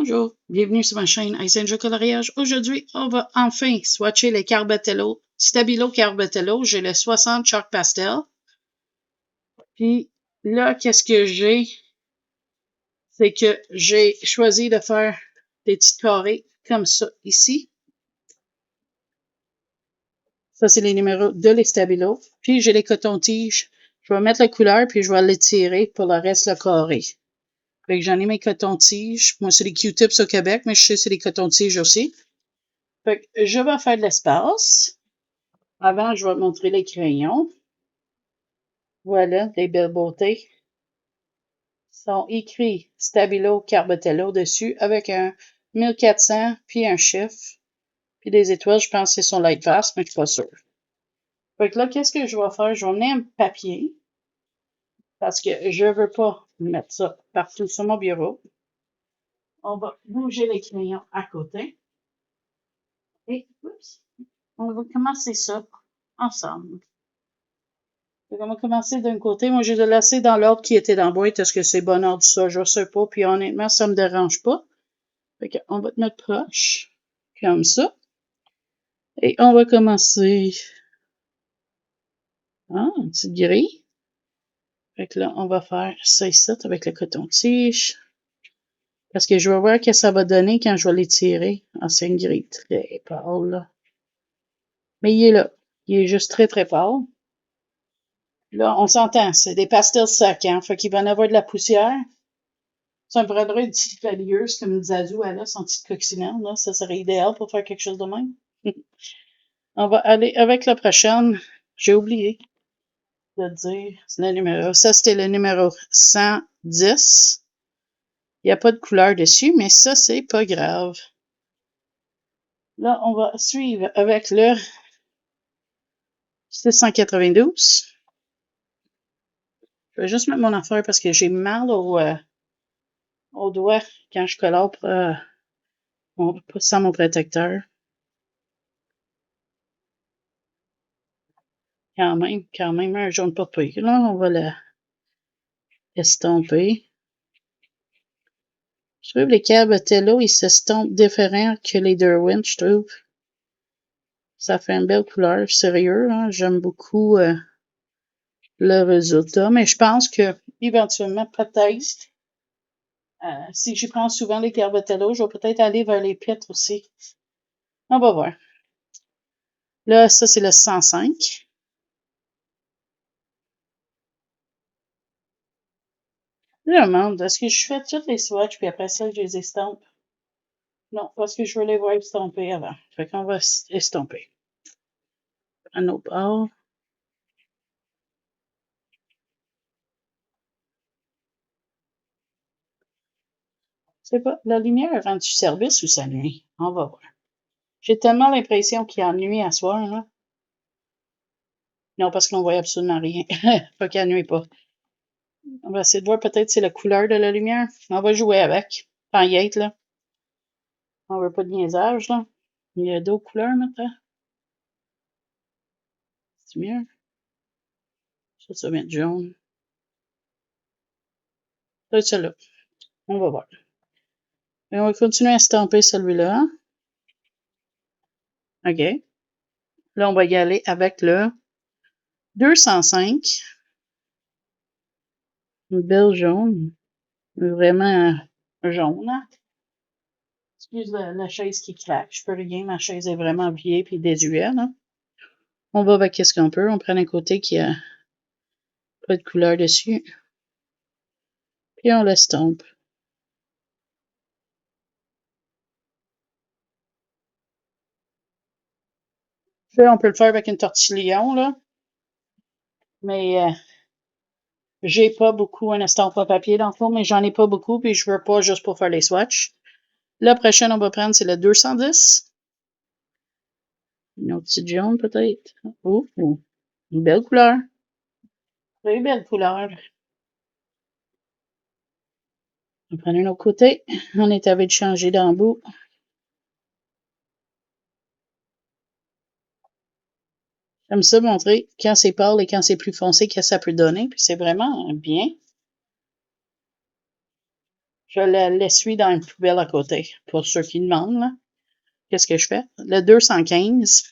Bonjour, bienvenue sur ma chaîne Aizenjo Coloriage. Aujourd'hui, on va enfin swatcher les Carbatello, Stabilo Carbatello. J'ai le 60 Chalk Pastel. Puis là, qu'est-ce que j'ai? C'est que j'ai choisi de faire des petits carrés comme ça ici. Ça, c'est les numéros de les Stabilo. Puis j'ai les cotons-tiges. Je vais mettre la couleur, puis je vais l'étirer pour le reste le carré. Fait que j'en ai mes cotons-tiges. Moi, c'est les Q-tips au Québec, mais je sais que c'est les cotons-tiges aussi. Fait que je vais faire de l'espace. Avant, je vais montrer les crayons. Voilà, des belles beautés. Ils sont écrits Stabilo Carbatello dessus avec un 1400 puis un chiffre. Puis des étoiles, je pense que c'est son light vast, mais je suis pas sûre. Fait que là, qu'est-ce que je vais faire? Je vais emmener un papier parce que je veux pas mettre ça partout sur mon bureau. On va bouger les crayons à côté. Et, oups, on va commencer ça ensemble. On va commencer d'un côté. Moi, j'ai laissé dans l'ordre qui était dans la boîte. Est-ce que c'est bon ordre ça? Je sais pas. Puis honnêtement, ça me dérange pas. Fait qu'on va te mettre proche. Comme ça. Et on va commencer. Ah, un petit gris. Fait que là, on va faire ça ici avec le coton-tige. Parce que je vais voir ce que ça va donner quand je vais l'étirer. Ah, c'est une gris très pâle, là. Mais il est là. Il est juste très, très pâle. Là, on s'entend. C'est des pastels secs, hein. Fait qu'il va en avoir de la poussière. Ça me prendrait une petite valieuse comme Zazu, elle a son petit coccinelle, là. Ça serait idéal pour faire quelque chose de même. On va aller avec la prochaine. J'ai oublié de dire le numéro. Ça, c'était le numéro 110. Il n'y a pas de couleur dessus, mais ça, c'est pas grave. Là, on va suivre avec le 692. Je vais juste mettre mon affaire parce que j'ai mal au doigt quand je colore sans mon protecteur. Quand même, un jaune pas pire. Là, on va l'estomper. Je trouve les Carbatello, ils s'estompent différents que les Derwent, je trouve. Ça fait une belle couleur, sérieux, hein? J'aime beaucoup le résultat, mais je pense que éventuellement, peut-être, si j'y prends souvent les Carbatello, je vais peut-être aller vers les piètres aussi. On va voir. Là, ça, c'est le 105. Je me demande, est-ce que je fais toutes les swatchs, puis après ça, je les estompe? Non, parce que je veux les voir estomper avant. Fait qu'on va estomper. Un autre bord. C'est pas, la lumière a rendu service ou ça nuit? On va voir. J'ai tellement l'impression qu'il y a nuit à soir, là. Non, parce qu'on voit absolument rien. Pas qu'il y a nuit pas. On va essayer de voir peut-être c'est la couleur de la lumière. On va jouer avec. Tant y être, là. On veut pas de niaisage, là. Il y a d'autres couleurs maintenant. C'est mieux. Ça va être jaune. Peut-être celui-là. On va voir. Et on va continuer à estamper celui-là. OK. Là, on va y aller avec le 205. Une belle jaune. Vraiment jaune, hein? Excuse la chaise qui claque. Je peux rien. Ma chaise est vraiment vieille et désuète, hein? On va avec ce qu'on peut. On prend un côté qui a pas de couleur dessus. Puis on l'estompe. Là, on peut le faire avec une tortillon, là. Mais j'ai pas beaucoup un estampe à papier dans le fond, mais j'en ai pas beaucoup, puis je veux pas juste pour faire les swatchs. La prochaine, on va prendre, c'est le 210. Une autre petite jaune, peut-être. Oh, une belle couleur. Très belle couleur. On va prendre un autre côté. On est avec de changer d'embout. J'aime ça montrer quand c'est pâle et quand c'est plus foncé, qu'est-ce que ça peut donner. Puis c'est vraiment bien. Je l'essuie dans une poubelle à côté. Pour ceux qui demandent, là. Qu'est-ce que je fais? Le 215.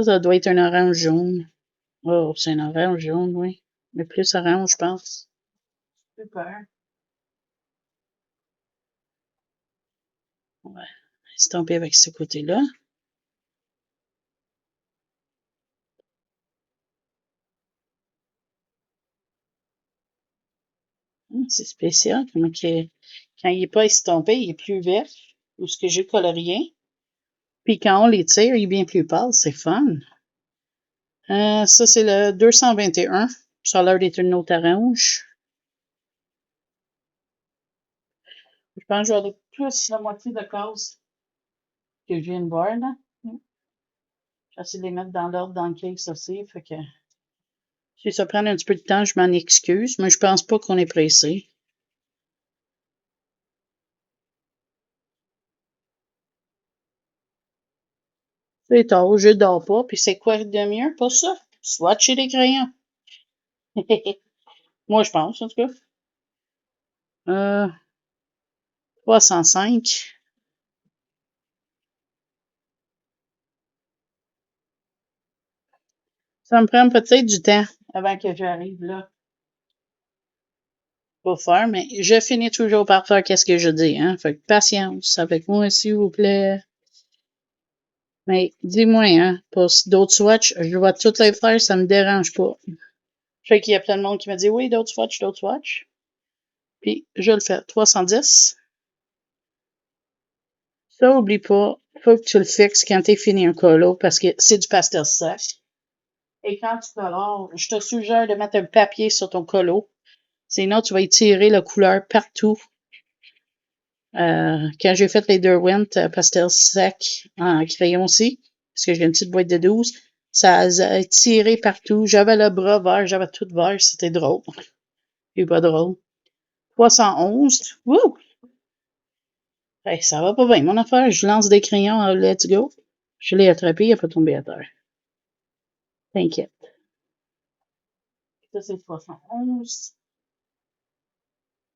Ça doit être un orange jaune. Oh, c'est un orange jaune, oui. Mais plus orange, je pense. Super. On va estomper avec ce côté-là. C'est spécial. Quand il n'est pas estompé, il est plus vert. Ou ce que j'ai colorié. Puis quand on les tire, il est bien plus pâle. C'est fun. Ça, c'est le 221. Ça a l'air d'être une autre orange. Je pense que je vais aller plus la moitié de case que je viens de voir, là. J'essaie de les mettre dans l'ordre dans le case aussi. Fait que si ça prend un petit peu de temps, je m'en excuse, mais je pense pas qu'on est pressé. C'est tard, je dors pas, puis c'est quoi de mieux pour ça? Swatcher les crayons. Moi, je pense, en tout cas. 305. Ça me prend peut-être du temps avant que j'arrive là pour faire, mais je finis toujours par faire qu'est-ce que je dis, hein. Fait que patience avec moi, s'il vous plaît. Mais dis-moi, hein, pour d'autres swatchs, je vais toutes les faire, ça me dérange pas. Je sais qu'il y a plein de monde qui me dit oui, d'autres swatchs, d'autres swatchs. Puis je le fais. 310. Ça, oublie pas, faut que tu le fixes quand t'es fini un colo parce que c'est du pastel sec. Et quand tu colores, je te suggère de mettre un papier sur ton colo. Sinon, tu vas étirer la couleur partout. Quand j'ai fait les Derwent pastel sec en crayon aussi, parce que j'ai une petite boîte de 12, ça a tiré partout. J'avais le bras vert, j'avais tout vert, c'était drôle. C'est pas drôle. 311. Wouh! Hey, ça va pas bien, mon affaire. Je lance des crayons à Let's Go. Je l'ai attrapé, il n'a pas tombé à terre. T'inquiète. Ça, c'est 311.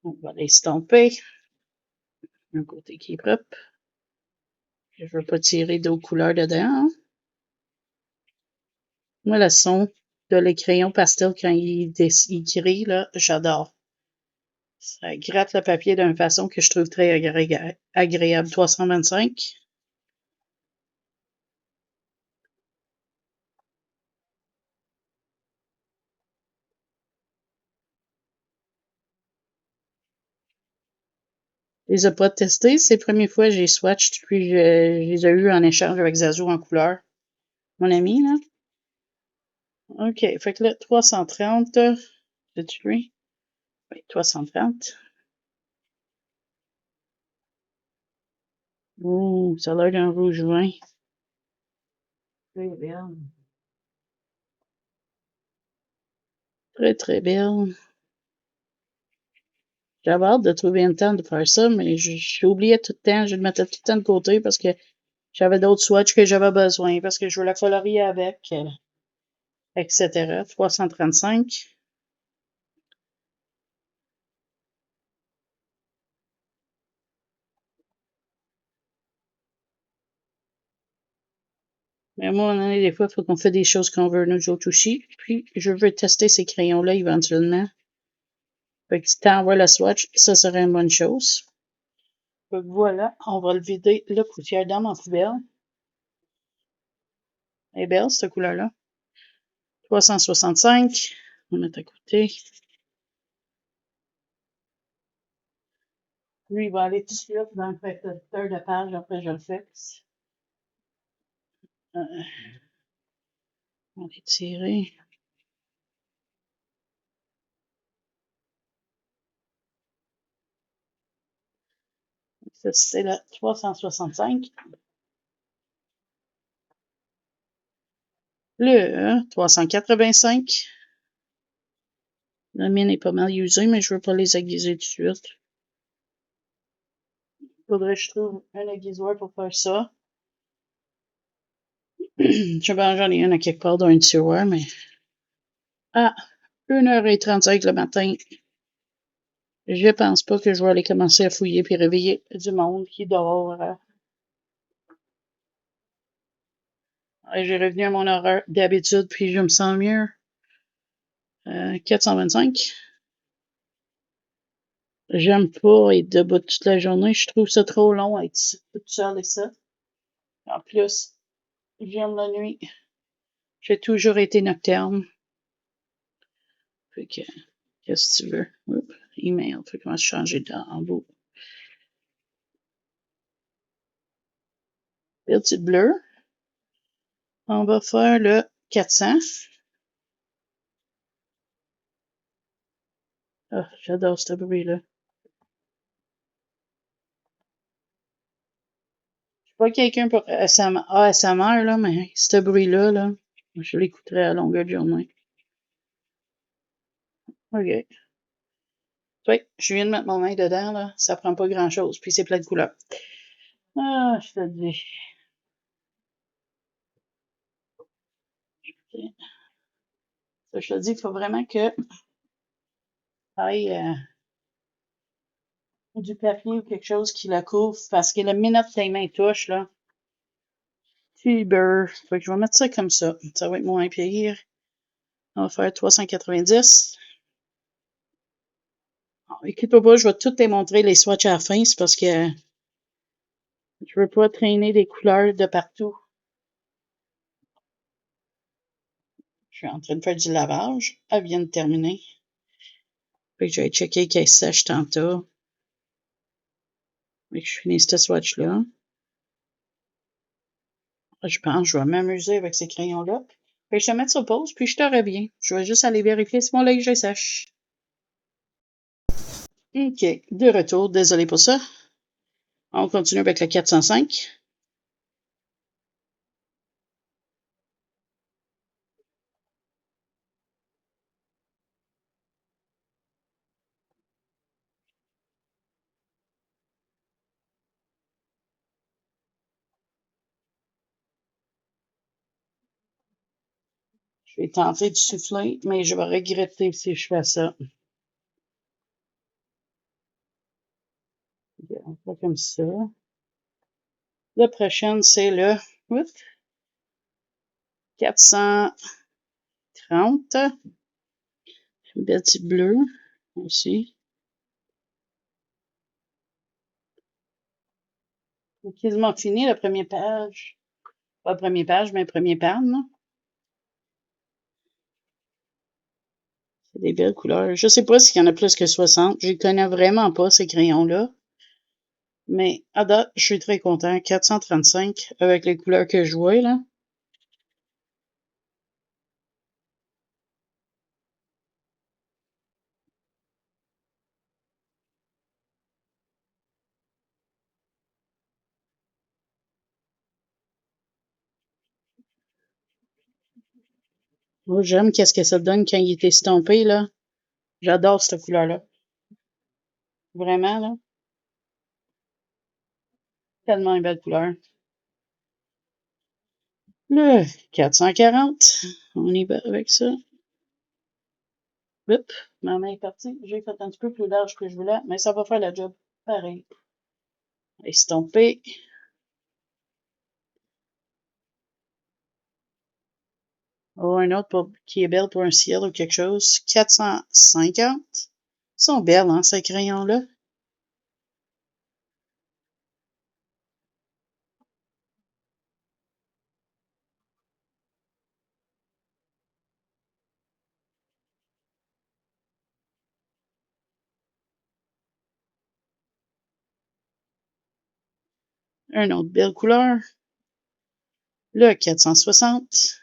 On va l'estomper. Un côté qui est propre. Je veux pas tirer d'autres couleurs dedans. Hein? Moi, le son de les crayons pastel quand il crient, là, j'adore. Ça gratte le papier d'une façon que je trouve très agréable. 325. Je les ai pas testés. C'est la première fois que j'ai swatch, puis je les ai eu en échange avec Zazo en couleur. Mon ami, là. OK. Fait que là, 330. C'est-tu lui? Oui, 330. Ouh, ça a l'air d'un rouge vin. Très belle. Très, très belle. J'avais hâte de trouver un temps de faire ça, mais j'oubliais tout le temps. Je le mettais tout le temps de côté parce que j'avais d'autres swatchs que j'avais besoin, parce que je veux la colorier avec, etc. 335. Mais moi, des fois, il faut qu'on fait des choses qu'on veut nous autres aussi. Puis, je veux tester ces crayons-là éventuellement. Fait que si t'envoies le swatch, ça serait une bonne chose. Fait que voilà, on va le vider la poussière dans ma poubelle. Elle est belle, cette couleur-là. 365. On va mettre à côté. Lui, il va aller tout de suite dans le protecteur de page, après je le fixe. On va l'étirer. Ça, c'est le 365. Le 385. La mienne est pas mal usée, mais je veux pas les aiguiser tout de suite. Faudrait que je trouve un aiguisoir pour faire ça. J'en ai une à quelque part dans un tiroir, mais... Ah! 1h35 le matin. Je pense pas que je vais aller commencer à fouiller puis réveiller du monde qui dort. J'ai revenu à mon horaire d'habitude, puis je me sens mieux. 425. J'aime pas être debout toute la journée. Je trouve ça trop long être ici toute seule et ça. En plus, j'aime la nuit. J'ai toujours été nocturne. Fait que, qu'est-ce que tu veux? Oups, email. Fait qu'on va changer en beau. Petit bleu. On va faire le 400. Ah, j'adore ce bruit-là. Je suis pas quelqu'un pour ASMR, là, mais ce bruit-là, là, je l'écouterai à longueur de journée. OK. Oui, je viens de mettre mon main dedans, là. Ça prend pas grand-chose, puis c'est plein de couleurs. Ah, je te dis. Ça, je te dis, il faut vraiment que aille du papier ou quelque chose qui la couvre, parce que la minute que tes mains touchent, là, tu beurres. Fait que je vais mettre ça comme ça. Ça va être moins pire. On va faire 390. Écoute-toi pas, je vais tout te montrer les swatchs à la fin, c'est parce que je veux pas traîner des couleurs de partout. Je suis en train de faire du lavage. Elle vient de terminer. Fait que je vais checker qu'elle sèche tantôt. Fait que je finis ce swatch-là. Je pense que je vais m'amuser avec ces crayons-là. Fait que je te mets sur pause, puis je te reviens. Je vais juste aller vérifier si mon linge est sèche. OK, de retour. Désolé pour ça. On continue avec le 405. Je vais tenter de souffler, mais je vais regretter si je fais ça. On fait comme ça. La prochaine, c'est le 430. Petit bleu aussi. C'est quasiment fini la première page. Pas la première page, mais la première page. C'est des belles couleurs. Je sais pas s'il y en a plus que 60. Je connais vraiment pas, ces crayons-là. Mais à date, je suis très content. 435 avec les couleurs que je vois, là. Moi, j'aime qu'est-ce que ça donne quand il est estampé, là. J'adore cette couleur-là. Vraiment, là. Tellement une belle couleur. Le 440. On y va avec ça. Oups, ma main est partie. J'ai fait un petit peu plus large que je voulais, mais ça va faire le job pareil. Estampé. Oh, un autre qui est belle pour un ciel ou quelque chose. 450. Ils sont belles, hein, ces crayons-là. Un autre belle couleur. Le 460.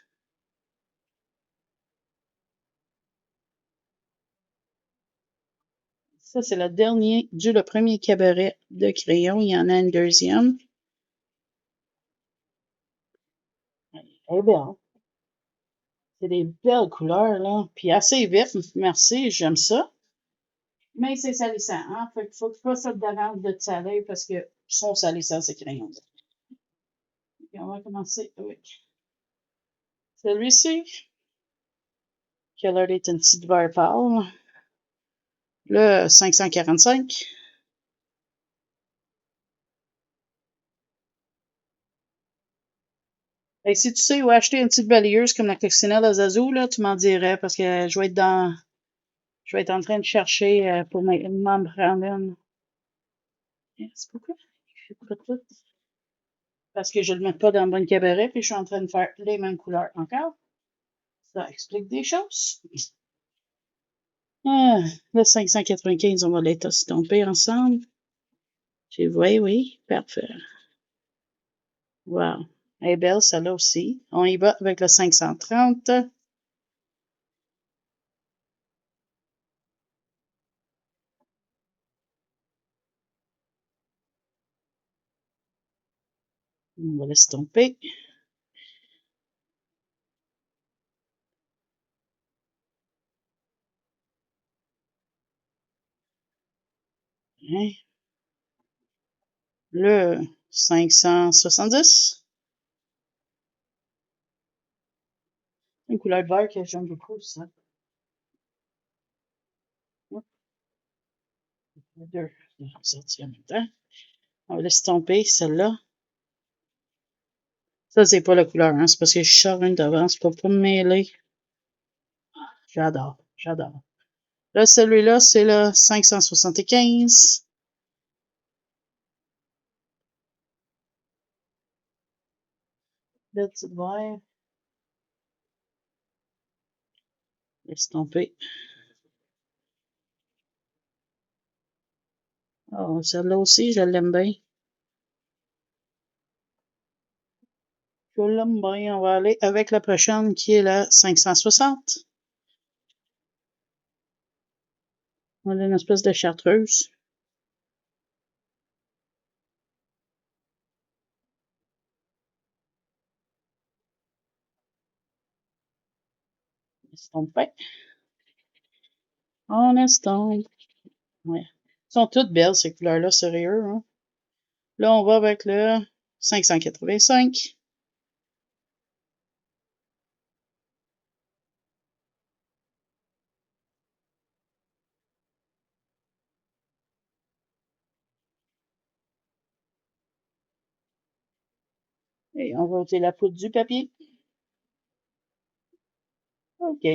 Ça, c'est le dernier le premier cabaret de crayon. Il y en a une deuxième. Elle est belle. C'est des belles couleurs, là. Puis assez vite. Merci, j'aime ça. Mais c'est salissant, hein. Fait qu'il faut que tu fasses ça d'avance de te saler parce que sont salissants, ces crayons-là. Et on va commencer avec celui-ci, qui a l'air d'être une petite vert pâle. Le 545. Et si tu sais où acheter une petite balayeuse comme la coccinelle à Zazu, là, tu m'en dirais parce que je vais être en train de chercher pour m'en prendre une. C'est pourquoi? Je sais pas tout. Parce que je le mets pas dans le bon cabaret puis je suis en train de faire les mêmes couleurs encore. Ça explique des choses. Ah, le 595, on va les estomper ensemble. Oui, parfait. Wow. Elle est belle, celle-là aussi. On y va avec le 530. On va l'estomper. Hein? Le 570. Une couleur de vert que j'aime beaucoup, ça. Les deux sortis en même temps. On va l'estomper, celle-là. Ça, c'est pas la couleur, hein. C'est parce que je sors une d'avance pour pas me mêler. J'adore, j'adore. Là, celui-là, c'est le 575. Le petit vert. Estomper. Oh, celle-là aussi, je l'aime bien. Je l'aime bien. On va aller avec la prochaine qui est la 560. On a une espèce de chartreuse. Estomper. On estompe. Ouais. Elles sont toutes belles, ces couleurs-là, sérieux, hein. Là, on va avec le 585. Et on va ôter la poudre du papier. OK.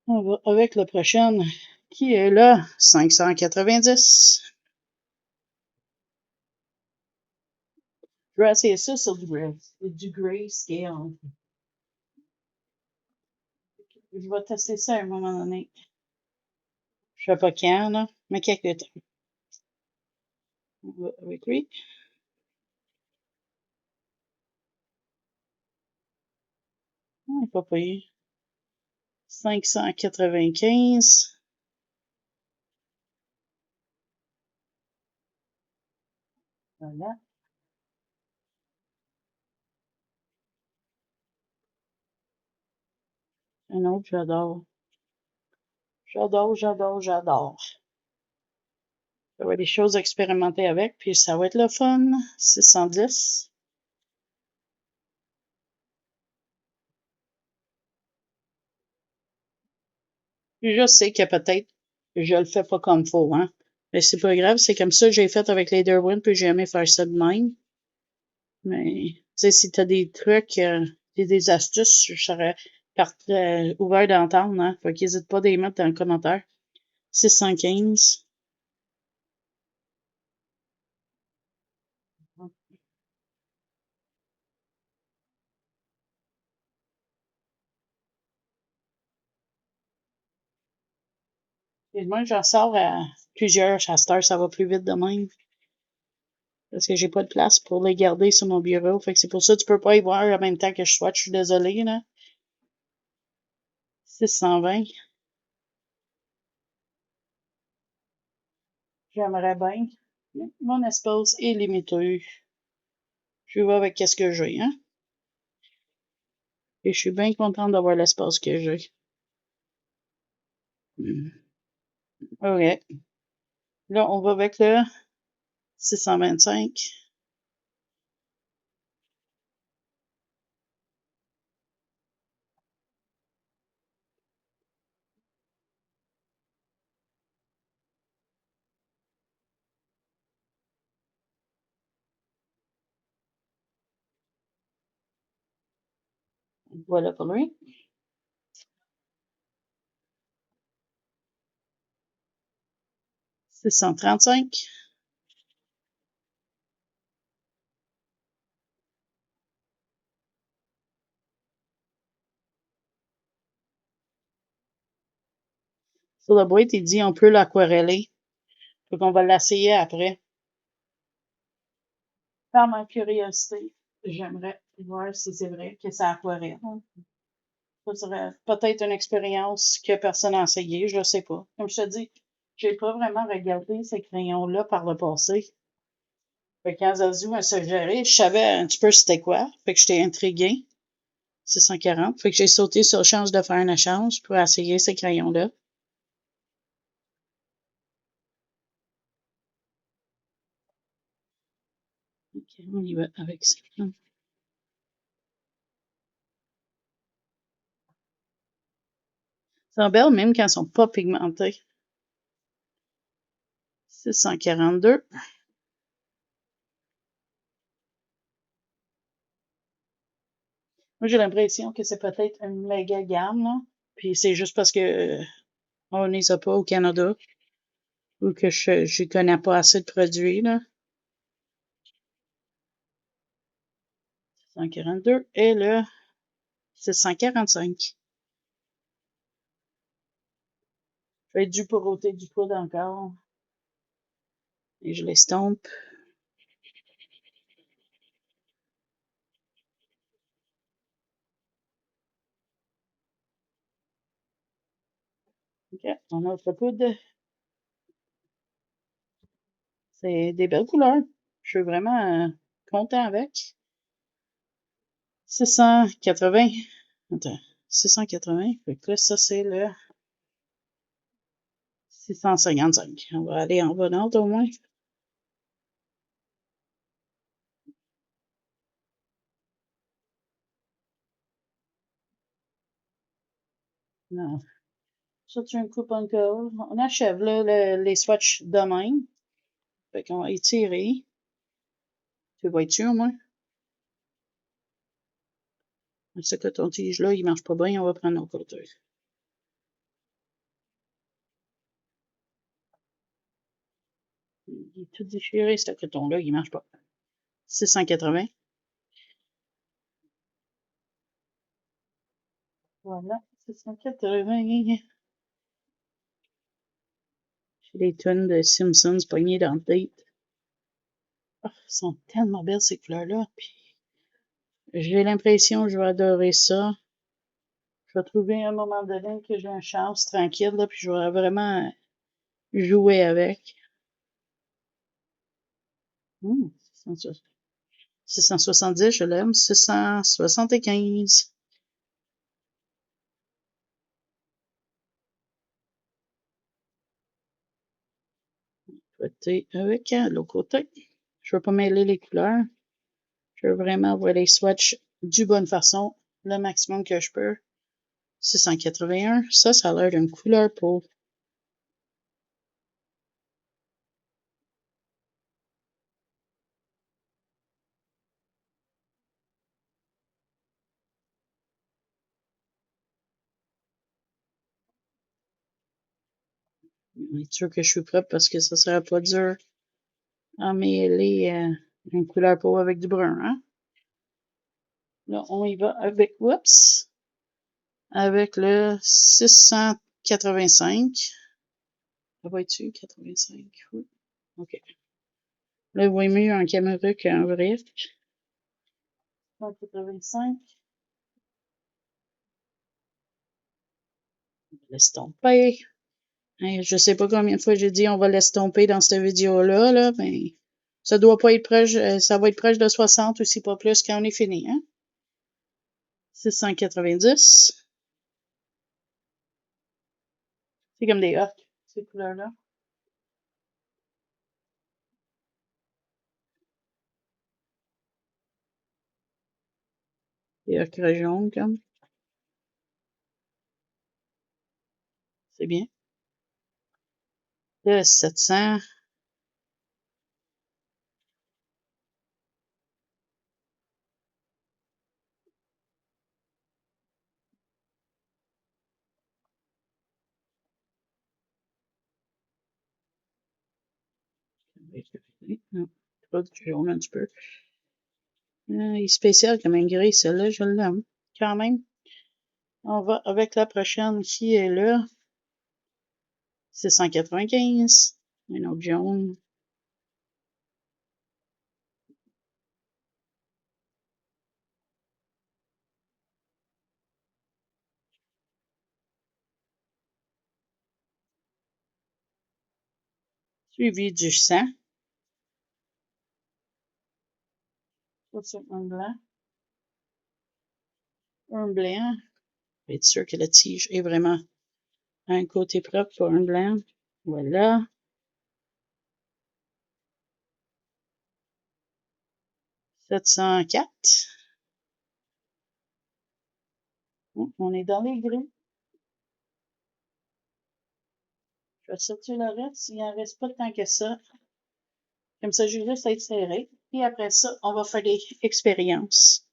On va avec la prochaine, qui est le 590. Je vais essayer ça sur du grayscale. Je vais tester ça à un moment donné. Je sais pas quand, là, mais quelque temps. On va avec lui. Ah, pas payé. 595. Voilà. Un autre, j'adore. J'adore, j'adore, j'adore. Ça va être des choses à expérimenter avec, puis ça va être le fun. 610. Je sais que peut-être je le fais pas comme faut, hein. Mais c'est pas grave, c'est comme ça que j'ai fait avec les Derwent, puis j'ai aimé faire ça de même. Mais, tu sais, si t'as des trucs, des astuces, je serais ouvert d'entendre, hein. Fait qu'hésite pas à les mettre dans le commentaire. 615. Et moi, j'en sors à plusieurs. À cette heure, ça va plus vite de même. Parce que j'ai pas de place pour les garder sur mon bureau. Fait que c'est pour ça que tu peux pas y voir en même temps que je sois. Je suis désolée, là. 620. J'aimerais bien. Mon espace est limité. Je vais avec qu'est-ce que j'ai, hein. Et je suis bien contente d'avoir l'espace que j'ai. OK. Là, on va avec le 625. Voilà pour lui. $635. Sur la boîte, il dit on peut l'aquareller. Donc, on va l'essayer après. Par ma curiosité, j'aimerais voir si c'est vrai que ça aquarelle. Ça serait peut-être une expérience que personne n'a essayé, je ne sais pas. Comme je te dis, j'ai pas vraiment regardé ces crayons-là par le passé. Fait que quand Zazu m'a suggéré, je savais un petit peu c'était quoi. Fait que j'étais intriguée. 640. Fait que j'ai sauté sur la chance de faire un échange pour essayer ces crayons-là. OK, on y va avec ça. Elles sont belles même quand elles sont pas pigmentées. 642. Moi, j'ai l'impression que c'est peut-être une méga gamme, là. Puis c'est juste parce que on les a pas au Canada ou que je connais pas assez de produits, là. 642 et le 645. Je vais être dû pour ôter du poudre encore. Et je l'estompe. OK, on a notre poudre. C'est des belles couleurs. Je suis vraiment content avec. 680. Attends. 680. Fait que là, ça, c'est le 655. On va aller en bon ordre au moins. Non. Ça, tu un coupon code. On achève là, les swatchs de même. Fait qu'on va étirer. Tu vois-tu au moins? Ce coton-tige-là, il marche pas bien, on va prendre notre côté. Il est tout déchiré, ce coton-là, il marche pas. 680. Voilà, 680. J'ai des tonnes de Simpsons pognées dans le tête. Oh, elles sont tellement belles, ces couleurs-là. Puis, j'ai l'impression que je vais adorer ça. Je vais trouver à un moment donné que j'ai une chance tranquille, là, puis je vais vraiment jouer avec. 670, je l'aime. 675. Côté avec l'autre côté. Je veux pas mêler les couleurs. Je veux vraiment voir les swatchs du bonne façon, le maximum que je peux. 681. Ça a l'air d'une couleur peau. Je suis sûr que je suis prête parce que ça sera pas dur à mêler une couleur peau avec du brun, hein? Là, on y va avec, oups, avec le 685. Ça va être-tu 85? Oui. OK. Là, vous voyez mieux en caméra qu'en vrai. 185. Laisse tomber. Hein, je sais pas combien de fois j'ai dit on va laisser tomber dans cette vidéo-là, là, mais ça doit pas être proche, ça va être proche de 60 ou si pas plus quand on est fini, hein? 690. C'est comme des orques, ces couleurs-là. Des ocres jaunes, comme. C'est bien. Là, 700. Non, pas du jaune un petit peu. Il est spécial comme un gris, celle-là, je l'aime quand même. On va avec la prochaine qui est là. 695. Un autre jaune. Suivi du sang. Ça, un blanc. Un blanc. Je vais être sûr que la tige est vraiment à un côté propre pour un blanc. Voilà. 704. On est dans les gris. Je vais sortir le reste. Il n'en reste pas tant que ça. Comme ça, je vais juste être serré. Et après ça, on va faire des expériences.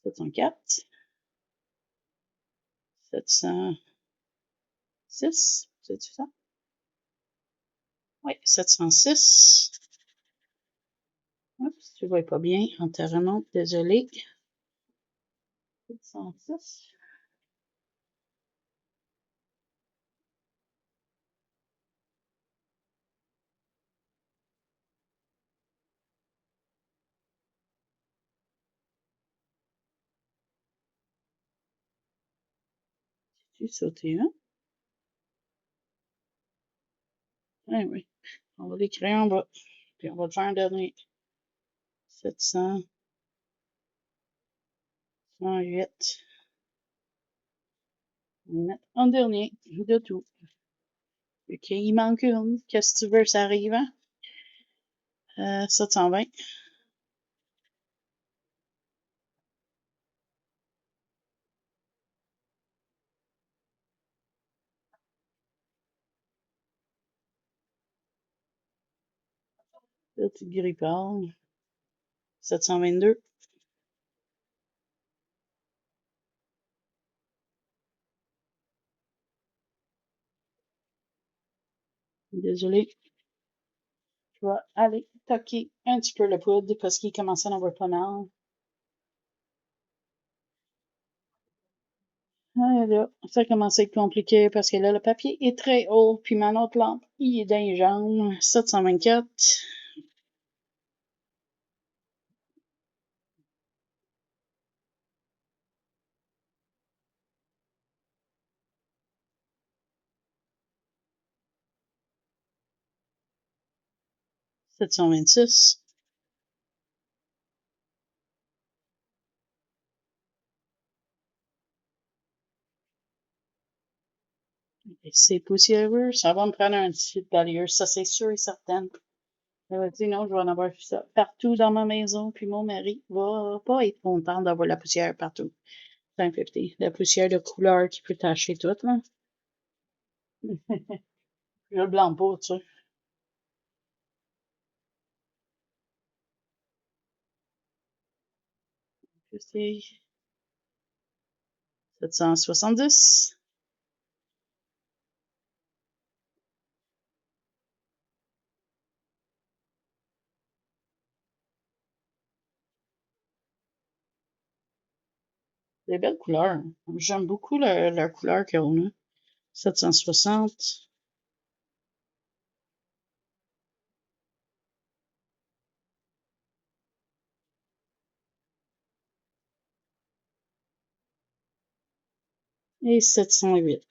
704. 706. C'est-tu ça? Oui, 706. Oups, tu vois pas bien. On te remonte, désolé. 706. Tu sauté un? Oui, oui. On va l'écrire en bas. Puis on va le faire un dernier. 700. 108. On va mettre en dernier de tout. OK, il manque une. Qu'est-ce que tu veux, ça arrive, hein? 720. Là, tu gris pâle. 722. Désolé. Je vais aller toquer un petit peu le poudre parce qu'il commençait à en avoir pas mal. Ah, là, ça commence à être compliqué parce que là, le papier est très haut, puis ma autre lampe, il est dans les jambes. 724. 726. C'est poussiéreux. Ça va me prendre un petit balayeur, ça c'est sûr et certain. Sinon, je vais en avoir ça partout dans ma maison, puis mon mari va pas être content d'avoir la poussière partout. 550. La poussière de couleur qui peut tacher tout, là. Je le blanc pas, tu sais. 770. Des belles couleurs. J'aime beaucoup la couleur qu'on a. 760. Et 708.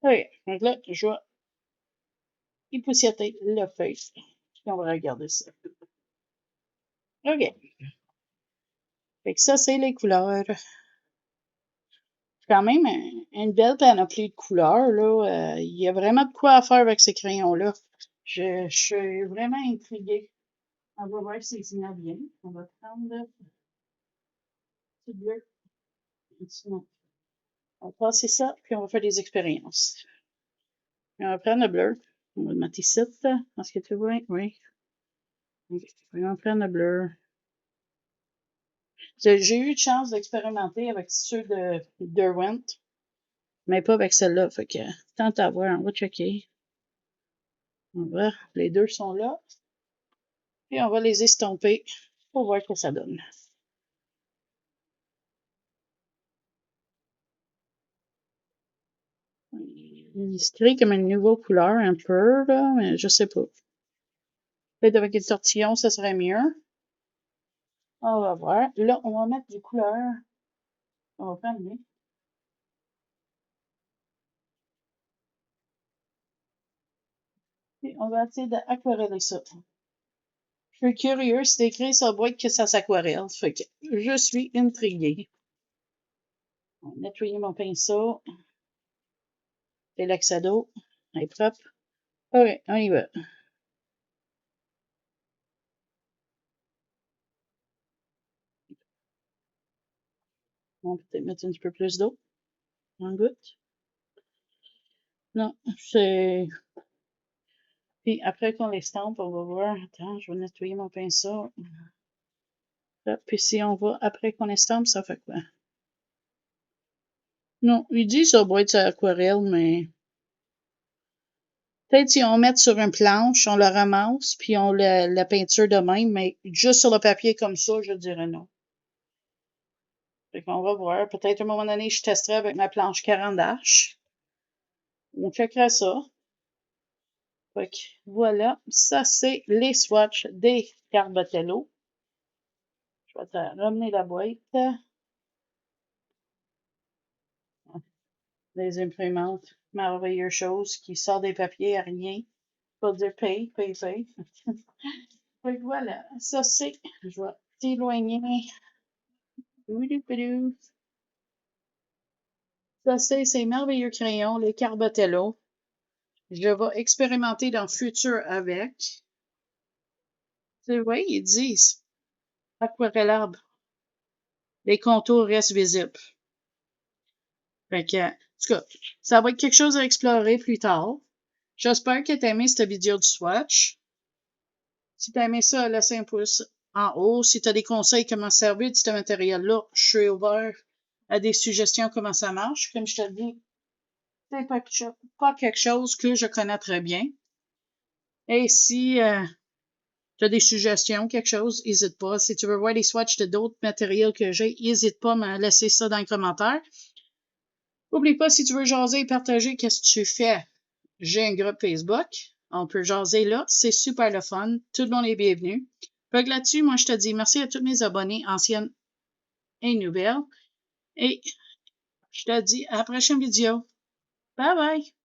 OK. Donc là, je vais époussiéter la feuille. Puis on va regarder ça. OK. Fait que ça, c'est les couleurs. Quand même une belle panoplie de couleurs, là. Il y a vraiment de quoi à faire avec ces crayons-là. Je suis vraiment intriguée. On va voir si c'est bien. On va prendre le petit bleu. On va passer ça, puis on va faire des expériences. On va prendre le bleu. On va le mettre ici. Est-ce que tu vois? Oui. OK. Je vais en prendre le bleu. J'ai eu de chance d'expérimenter avec ceux de Derwent, mais pas avec celle-là. Fait que, tant à voir, on va checker. On va, les deux sont là. Puis on va les estomper pour voir ce que ça donne. Il se crée comme une nouvelle couleur un peu, là, mais je sais pas. Peut-être avec le tortillon, ça serait mieux. On va voir. Là, on va mettre du couleur. On va prendre lui. Puis on va essayer d'aquareller ça. Je suis curieux, c'est écrit sur la boîte que ça s'aquarelle. Fait que je suis intriguée. On va nettoyer mon pinceau. Et l'axado. Elle est propre. OK, on y va. On peut peut-être mettre un petit peu plus d'eau. Un goutte. Non, c'est... Puis après qu'on l'estampe, on va voir. Attends, je vais nettoyer mon pinceau. Là, puis si on va après qu'on estampe, ça fait quoi? Non, il dit ça doit être sur aquarelle, mais peut-être si on met sur une planche, on le ramasse, puis on la peinture de même, mais juste sur le papier comme ça, je dirais non. Fait qu'on va voir. Peut-être à un moment donné, je testerai avec ma planche Caran d'H. On checkera ça. Fait que voilà, ça c'est les swatchs des Carbatello. Je vais te ramener la boîte. Des imprimantes, merveilleuse chose qui sort des papiers à rien. Pas dire paye. Fait que voilà, ça c'est, je vais t'éloigner. Ça c'est ces merveilleux crayons, les Carbatello. Je vais expérimenter dans le futur avec. Tu vois, ils disent aquarellable. Les contours restent visibles. Fait que, en tout cas, ça va être quelque chose à explorer plus tard. J'espère que t'as aimé cette vidéo du swatch. Si t'as aimé ça, laisse un pouce en haut. Si t'as des conseils comment servir de ce matériel-là, je suis ouvert à des suggestions comment ça marche. Comme je te dis, c'est pas quelque chose que je connais très bien. Et si tu as des suggestions, quelque chose, n'hésite pas. Si tu veux voir les swatchs de d'autres matériels que j'ai, n'hésite pas à me laisser ça dans les commentaires. N'oublie pas, si tu veux jaser et partager, qu'est-ce que tu fais? J'ai un groupe Facebook. On peut jaser là. C'est super le fun. Tout le monde est bienvenu. Fait que là-dessus, moi, je te dis merci à tous mes abonnés, anciennes et nouvelles. Et je te dis à la prochaine vidéo. Bye bye!